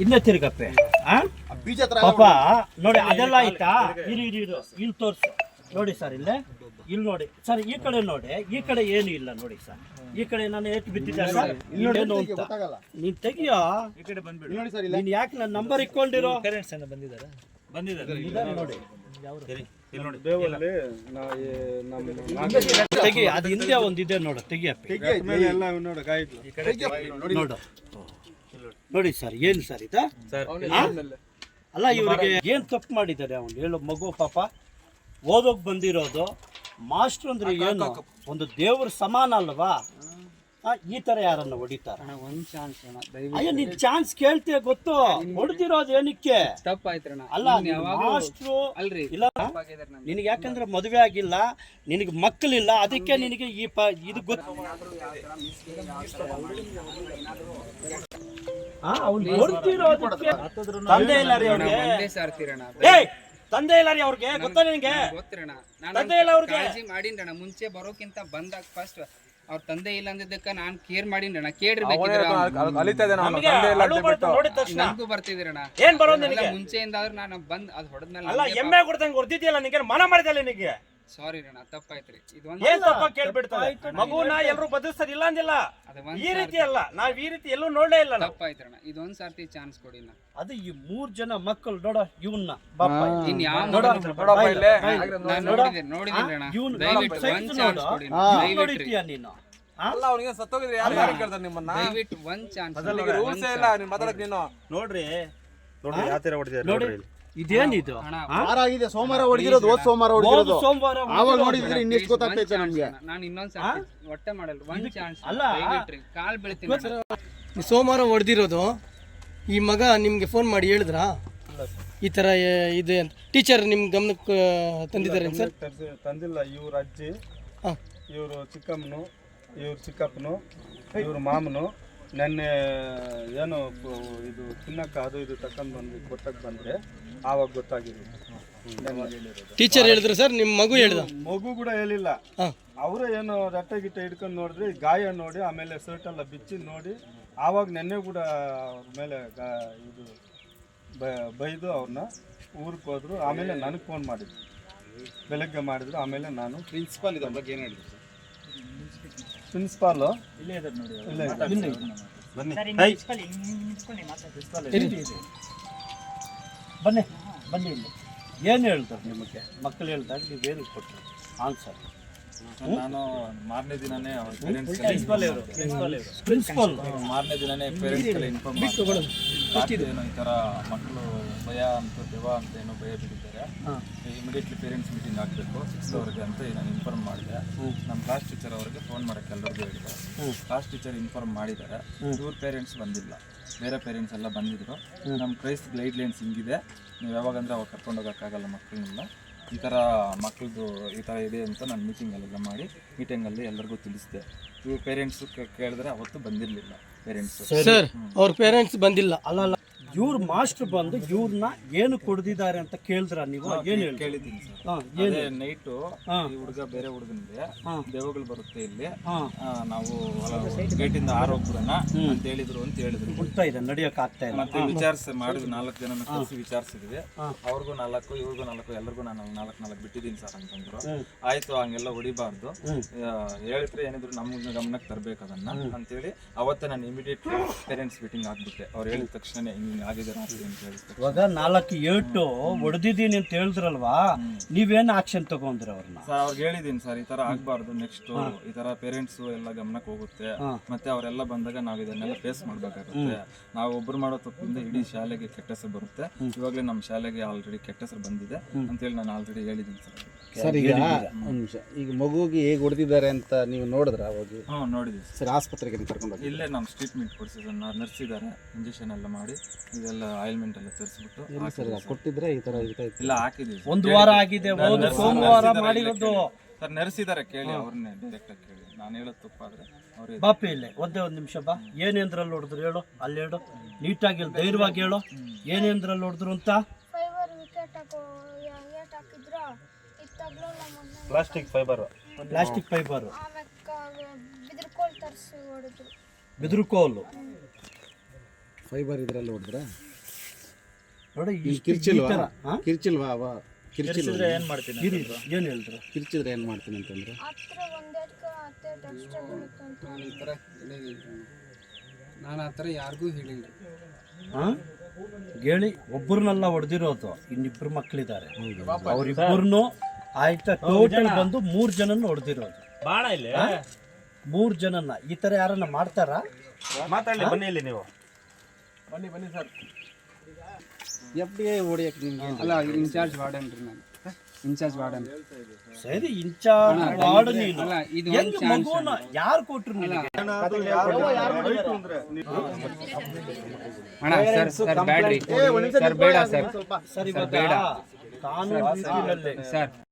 ಇನ್ನೇ ತಿರುಗಪ್ಪೆ ಪಾಪ ನೋಡಿ ಅದೆಲ್ಲ ಆಯ್ತಾ ಇಲ್ಲಿ ತೋರಿಸು ನೋಡಿ ಸರ್ ಇಲ್ಲಿ ನೋಡಿ ಸರ್ ಈ ಕಡೆ ನೋಡಿ ಈ ಕಡೆ ಏನು ಇಲ್ಲ ನೋಡಿ ಸರ್ ಈ ಕಡೆ ನಾನು ಏಟ್ ಬಿದ್ದಿದ್ದೆ ಸರ್ ಏನು ಅಂತ ನೀನ್ ತೆಗಿಯೋ ನೀನ್ ಯಾಕೆ ನನ್ನ ನಂಬರ್ ಇಟ್ಕೊಂಡಿರೋ ಬಂದಿದ್ದಾರೆ ನೋಡಿ ತೆಗಿ ಅದು ಹಿಂದೆ ಒಂದಿದೆ ನೋಡು ತೆಗಿಯಪ್ಪ ನೋಡು ನೋಡಿ ಸರ್ ಏನು ಸರ್ ಇದ ಅಲ್ಲ ಇವ್ರಿಗೆ ಏನ್ ತಪ್ಪು ಮಾಡಿದ್ದಾರೆ ಅವನು ಹೇಳೋ ಮಗು ಪಾಪ ಓದೋಕ್ ಬಂದಿರೋದು ಮಾಸ್ಟರ್ ಅಂದ್ರೆ ಏನು ಒಂದು ದೇವ್ರ ಸಮಾನ ಅಲ್ವಾ ಈ ತರ ಯಾರನ್ನ ಹೊಡಿತಾರ ಅಯ್ಯೋ ನೀನ್ ಚಾನ್ಸ್ ಕೇಳ್ತೀಯ ಗೊತ್ತು ಹೊಡೆದಿರೋದು ಏನಕ್ಕೆ ಅಲ್ಲ ಮಾಸ್ಟ್ರು ಇಲ್ಲ ನಿನಗೆ ಯಾಕಂದ್ರೆ ಮದುವೆ ಆಗಿಲ್ಲ ನಿನಗೆ ಮಕ್ಕಳಿಲ್ಲ ಅದಕ್ಕೆ ನಿನಗೆ ಇದು ಗೊತ್ತು ತಂದೆ ಇಲ್ಲ ರೀ ಅವ್ರಿಗೆ ತಂದೆ ಇಲ್ಲ ರೀ ಅವ್ರಿಗೆ ಗೊತ್ತಾ ನಿನಗೆ ತಂದೆ ಇಲ್ಲ ಅವ್ರಿಗೆ ಮಾಡಿನ್ರಣ ಮುಂಚೆ ಬರೋಕ್ಕಿಂತ ಬಂದಾಗ ಫಸ್ಟ್ ಅವ್ರ ತಂದೆ ಇಲ್ಲ ಅಂದಿದ್ದಕ್ಕ ನಾನ್ ಕೇರ್ ಮಾಡಿನ್ರಣ ಕೇಳ್ರಿ ನನಗೂ ಬರ್ತಿದ್ದೀರಣ ಏನ್ ಬರೋದು ಮುಂಚೆಯಿಂದ ಆದ್ರೂ ನಾನು ಬಂದ್ ಅದ್ ಹೊಡೆದ್ಮೇಲೆ ಅಲ್ಲ ಎಮ್ಮೆ ಕೊಡ್ತಂಗೆ ಹೊಡೆದಿದ್ಯಲ್ಲ ನಿನಗೆ ಮನ ಮಾಡಿದಲ್ಲ ನಿನಗೆ ಸಾರಿ ರಣ ತಪ್ಪಾಯ್ತ್ರಿ ಏನ್ ತಪ್ಪ ಕೇಳ್ಬಿಡ್ತಾರೆ ಮಗುನ ಎಲ್ಲರೂ ಬದುಕ್ಸೋದು ಇಲ್ಲ ಅಂದಿಲ್ಲ ಈ ರೀತಿ ಅಲ್ಲ ನಾವ್ ಈ ರೀತಿ ಎಲ್ಲೂ ನೋಡೇ ಇಲ್ಲ ತಪ್ಪಾಯ್ತ್ರಣ ಇದೊಂದ್ ಸರ್ತಿ ಚಾನ್ಸ್ ಕೊಡಿ ಅದು ಈ 3 ಜನ ಮಕ್ಕಳು ನೋಡ ಇವನ್ನ ಇನ್ ಯಾವ ನೋಡಿದ್ಯಾ ನೀನು ಅಲ್ಲ ಅವನಿಗೆ ಸತ್ತೋಗಿದ್ರೆ ಯಾರು ಕೇಳ್ತಾರೆ ನಿಮ್ಮನ್ನ ದಯವಿಟ್ಟು ಒಂದ್ ಚಾನ್ಸ್ ರೂಲ್ಸ್ ಇಲ್ಲ ನೀನು ಮಾತಾಡಕ್ ನೀನು ನೋಡ್ರಿ ಯಾವ ತರ ಹೊಡೆದಿದ್ದಾರೆ ನೋಡಿ ಇದೇನಿದು ವಾರ ಆಗಿದೆ ಸೋಮವಾರ ಹೊಡೆದಿರೋದು ಸೋಮವಾರ ಹೊಡೆದಿರೋದು ಸೋಮವಾರ ಆವಾಗ ನೋಡಿದ್ರೆ ಇನ್ನೆಷ್ಟು ಗೊತ್ತಾಗ್ತೈತೆ ನಮ್ಗೆ ನಾನು ಇನ್ನೊಂದ್ ಸರ್ತಿ ಹೊಟ್ಟೆ ಮಾಡಲ್ಲ ಒಂದ್ ಚಾನ್ಸ್ ಅಲ್ಲ ಕಾಲ್ ಬೀಳ್ತೀನಿ ಸೋಮವಾರ ಹೊಡೆದಿರೋದು ಈ ಮಗ ನಿಮ್ಗೆ ಫೋನ್ ಮಾಡಿ ಹೇಳಿದ್ರಾ ಈ ತರ ಇದೆ ಅಂತ ಟೀಚರ್ ನಿಮ್ ಗಮನಕ್ಕೆ ತಂದಿದ್ದಾರೆ ಸರ್ ತಂದಿಲ್ಲ ಇವ್ರ ಅಜ್ಜಿ ಇವರು ಚಿಕ್ಕಮ್ಮನು ಇವ್ರ ಚಿಕ್ಕಪ್ಪನು ಇವ್ರ ಮಾಮನು ನೆನ್ನೆ ಏನು ಇದು ತಿನ್ನಕ್ಕೆ ಅದು ಇದು ತಕೊಂಡ್ ಬಂದು ಕೊಟ್ಟಕ್ಕೆ ಬಂದ್ರೆ ಆವಾಗ ಗೊತ್ತಾಗಿದೆ ಟೀಚರ್ ಹೇಳಿದ್ರು ಸರ್ ನಿಮ್ಮ ಮಗು ಹೇಳ್ದ ಮಗು ಕೂಡ ಹೇಳಿಲ್ಲ ಅವರೇ ಏನು ರಟ್ಟೆ ಗಿಟ್ಟೆ ಹಿಡ್ಕೊಂಡು ನೋಡಿದ್ರೆ ಗಾಯ ನೋಡಿ ಆಮೇಲೆ ಶರ್ಟ್ ಎಲ್ಲ ಬಿಚ್ಚಿ ನೋಡಿ ಆವಾಗ ನೆನ್ನೆ ಕೂಡ ಅವ್ರ ಮೇಲೆ ಇದು ಬೈದು ಅವ್ರನ್ನ ಊರಿಗೆ ಹೋದ್ರು ಆಮೇಲೆ ನನಗೆ ಫೋನ್ ಮಾಡಿದ್ರು ಬೆಳಗ್ಗೆ ಮಾಡಿದ್ರು ಆಮೇಲೆ ನಾನು ಪ್ರಿನ್ಸಿಪಾಲ್ ಇದ್ರ ಬಗ್ಗೆ ಏನು ಹೇಳಿದ್ರು ಪ್ರಿನ್ಸಿಪಾಲು ಬನ್ನಿ ಬನ್ನಿ ಇಲ್ಲಿ ಏನು ಹೇಳ್ತಾರೆ ನಿಮಗೆ ಮಕ್ಕಳು ಹೇಳ್ತಾರೆ ನೀವೇನು ಕೊಟ್ಟರು ಆನ್ಸರ್ ನಾನು ಮಾರನೇ ದಿನನೇ ಪ್ರಿನ್ಸಿಪಾಲ್ ಮಾರನೇ ದಿನನೇ ಪೇರೆಂಟ್ಸ್ಗೆಲ್ಲ ಇನ್ಫಾರ್ಮ್ ಮಾಡಿದೆ ಏನೋ ಈ ಥರ ಮಕ್ಕಳು ಭಯ ಅಂತ ದೆವ್ವ ಅಂತ ಏನೋ ಭಯ ಬಿಟ್ಟಿದ್ದಾರೆ ಇಮಿಡಿಯೇಟ್ಲಿ ಪೇರೆಂಟ್ಸ್ ಮೀಟಿಂಗ್ ಆಗಬೇಕು 6 ಅಂತ ನಾನು ಇನ್ಫಾರ್ಮ್ ಮಾಡಿದೆ ನಮ್ಮ ಕ್ಲಾಸ್ ಟೀಚರ್ ಅವ್ರಿಗೆ ಫೋನ್ ಮಾಡೋಕ್ಕೆ ಎಲ್ಲರಿಗೂ ಹೇಳಿದೆ ಕ್ಲಾಸ್ ಟೀಚರ್ ಇನ್ಫಾರ್ಮ್ ಮಾಡಿದ್ದಾರೆ ಇವ್ರ ಪೇರೆಂಟ್ಸ್ ಬಂದಿಲ್ಲ ಬೇರೆ ಪೇರೆಂಟ್ಸ್ ಎಲ್ಲ ಬಂದಿದ್ರು ನಮ್ಮ ಕ್ರೈಸ್ಟ್ ಗೈಡ್ಲೈನ್ಸ್ ಹಿಂಗಿದೆ ನೀವು ಯಾವಾಗಂದ್ರೆ ಅವಾಗ ಕರ್ಕೊಂಡು ಹೋಗೋಕ್ಕಾಗಲ್ಲ ಮಕ್ಕಳನ್ನೆಲ್ಲ ಈ ಥರ ಮಕ್ಕಳದು ಈ ಥರ ಇದೆ ಅಂತ ನಾನು ಮೀಟಿಂಗಲ್ಲೆಲ್ಲ ಮಾಡಿ ಮೀಟಿಂಗಲ್ಲಿ ಎಲ್ಲರಿಗೂ ತಿಳಿಸಿದೆ ಇವ್ರ ಪೇರೆಂಟ್ಸು ಕೇಳಿದ್ರೆ ಅವತ್ತು ಬಂದಿರಲಿಲ್ಲ ಪೇರೆಂಟ್ಸು ಸರ್ ಅವ್ರ ಪೇರೆಂಟ್ಸ್ ಬಂದಿಲ್ಲ ಅಲ್ಲ ಇವ್ರ ಮಾಸ್ಟರ್ ಬಂದು ಇವ್ರನ್ನ ಏನು ಕೊಡ್ದಿದ್ದಾರೆ ಅಂತ ಕೇಳಿದ್ರ ನೀವು ಏನು ಕೇಳಿದ್ದೀನಿ ಸರ್ ನೈಟು ಈ ಹುಡುಗ ಬೇರೆ ಹುಡುಗನಿಗೆ ದೇವಗಳು ಬರುತ್ತೆ ಇಲ್ಲಿ ನಾವು ಗೇಟಿಂದ ಆರೋಗ್ಬಿಡೋಣ ಅಂತ ಹೇಳಿದ್ರು ಬಿಡ್ತಾ ಇದೆ ನಡಿಯಕ್ ಆಗ್ತಾ ಇಲ್ಲ ಮತ್ತೆ ಮಾಡಿದ್ರು 4 ಜನ ಕಳಿಸಿ ವಿಚಾರಿಸಿದ್ವಿ ಅವ್ರಿಗೂ 4 ಇವ್ರಿಗೂ 4 ಎಲ್ಲರಿಗೂ ನಾನು 4 ಬಿಟ್ಟಿದ್ದೀನಿ ಸರ್ ಅಂತಂದ್ರು ಆಯ್ತು ಹಂಗೆಲ್ಲ ಹೊಡಿಬಾರ್ದು ಹೇಳಿದ್ರೆ ಏನಿದ್ರು ನಮ್ಗೆ ಗಮನಕ್ಕೆ ತರ್ಬೇಕು ಅದನ್ನ ಅಂತೇಳಿ ಅವತ್ತೇ ನಾನು ಇಮಿಡಿಯೇಟ್ ಪೇರೆಂಟ್ಸ್ ಮೀಟಿಂಗ್ ಆಗ್ಬಿಟ್ಟೆ ಅವ್ರು ಹೇಳಿದ ತಕ್ಷಣ ಹಿಂಗೆ ಆಗಿದೆ ಅಂತ ಹೇಳಿ ಇವಾಗ 4 ಏಟು ಹೊಡೆದಿದ್ದೀನಿ ಅಂತ ಹೇಳಿದ್ರಲ್ವಾ ನೀವೇನು ಆಕ್ಷನ್ ತಗೊಂಡ್ರಿ ಅವ್ರನ್ನ ಸರ್ ಅವ್ರಿಗೆ ಹೇಳಿದೀನಿ ಸರ್ ಈ ತರ ಆಗ್ಬಾರ್ದು ನೆಕ್ಸ್ಟ್ ಈ ತರ ಪೇರೆಂಟ್ಸ್ ಎಲ್ಲ ಗಮನಕ್ಕೆ ಹೋಗುತ್ತೆ ಮತ್ತೆ ಅವರೆಲ್ಲ ಬಂದಾಗ ನಾವು ಇದನ್ನೆಲ್ಲ ಫೇಸ್ ಮಾಡ್ಬೇಕಾಗುತ್ತೆ ನಾವು ಒಬ್ರು ಮಾಡೋ ತಪ್ಪಿಂದ ಇಡೀ ಶಾಲೆಗೆ ಕೆಟ್ಟ ಹೆಸರು ಬರುತ್ತೆ ಇವಾಗಲೇ ನಮ್ಮ ಶಾಲೆಗೆ ಆಲ್ರೆಡಿ ಕೆಟ್ಟ ಹೆಸರು ಬಂದಿದೆ ಅಂತೇಳಿ ನಾನು ಆಲ್ರೆಡಿ ಹೇಳಿದ್ದೀನಿ ಸರ್ ಈಗ ಈಗ ಮಗುವಿಗೆ ಹೇಗೆ ಹೊಡೆದಿದ್ದಾರೆ ಅಂತ ನೀವು ನೋಡಿದ್ರ ಅವಾಗ ನೋಡಿದ್ವಿ ಸರ್ ಆಸ್ಪತ್ರೆಗೆ ಕರ್ಕೊಂಡು ಇಲ್ಲೇ ನಮ್ಮ ಟ್ರೀಟ್ಮೆಂಟ್ ಕೊಡಿಸಿದ್ರು ನರ್ಸ್ ಇದ್ದಾರೆ ಇಂಜೆಕ್ಷನ್ ಎಲ್ಲ ಮಾಡಿ ಇದೆಲ್ಲ ಆಯಿಲ್ಮೆಂಟ್ ಎಲ್ಲ ತರಿಸ್ಬಿಟ್ಟು ಕೊಟ್ಟಿದ್ರೆ ಈ ತರ ಇಲ್ಲ ಹಾಕಿದೀವಿ 1 ವಾರ ಆಗಿದೆ ಸೋಮವಾರ ಮಾಡಿರೋದು ಸರ್ ನರ್ಸಿದ್ದಾರೆ ಕೇಳಿ ಅವ್ರನ್ನೇ ಡೈರೆಕ್ಟ್ ಆಗಿ ಕೇಳಿ ನಾನು ಹೇಳೋದು ತಪ್ಪಾದ್ರೆ ಅವ್ರಿಗೆ ಬಾಪಿ ಇಲ್ಲೇ ಒಂದೇ ಒಂದು ನಿಮಿಷ ಬಾ ಏನೇಂದ್ರಲ್ಲಿ ಹೊಡೆದ್ರು ಹೇಳು ಅಲ್ಲಿ ಹೇಳು ನೀಟಾಗಿ ಧೈರ್ಯವಾಗಿ ಹೇಳು ಏನೇಂದ್ರಲ್ಲಿ ಹೊಡೆದ್ರು ಅಂತ ಪ್ಲಾಸ್ಟಿಕ್ ಫೈಬರ್ ಬಿದಿರುಕೋಲು ಫೈಬರ್ ಇದ್ರಲ್ಲಿ ಹೊಡೆದ್ರ ನೋಡಿ ಕಿರ್ಚಿಲ್ವಾ ಥರ, ಹಾ? ಕಿರ್ಚಿಲ್ವಾ ಕಿರ್ಚಿಲ್ವಾ ಏನು ಮಾಡ್ತೀನಿ ಏನು ಹೇಳಿದ್ರು? ಕಿರ್ಚಿದ್ರೆ ಏನು ಮಾಡ್ತೀನಿ ಅಂತಂದ್ರೆ ನಾನು ಆ ಥರ ಯಾರಿಗೂ ಹೇಳಿಲ್ಲ. ಹಾಂ ಹೇಳಿ ಒಬ್ಬರನ್ನೆಲ್ಲ ಹೊಡೆದಿರೋದು, ಇನ್ನಿಬ್ರು ಮಕ್ಕಳಿದ್ದಾರೆ ಅವರಿಬ್ಬರನ್ನು ಆಯ್ತಾ ಟೋಟಲ್ ಬಂದು 3 ಜನನ ಹೊಡೆದಿರೋದು. ಬಾಳ ಇಲ್ಲ 3 ಜನನ ಈ ಥರ ಯಾರನ್ನ ಮಾಡ್ತಾರಾ? ಮಾತಾಡಲಿ ಬನ್ನಿ ಇಲ್ಲಿ ನೀವು. FDA ಹೊಡಿಯಕ್ಕೆ ನಿಮ್ಗೆ ಅಲ್ಲ ಇನ್ಚಾರ್ಜ್ ವಾರ್ಡನ್ ರೀ ನಾನು, ಇನ್ಚಾರ್ಜ್ ವಾರ್ಡನ್. ಸರಿ ಇನ್ಚಾರ್ಜ್ ವಾರ್ಡ್ ನೀನು ಅಲ್ಲ ಇದು ಹೆಂಗ್ ಮಗುನ ಯಾರು ಕೊಟ್ರು ನಿನಗೆ? ಅಣ್ಣ ಸರ್ ಸರ್ ಬ್ಯಾಡ್ರಿ ಸರ್ ಬೇಡ ಸರ್ ಸರ್ ಇವಾಗ ಕಾನೂನು ರೀತಿಯಲ್ಲಿ ಸರ್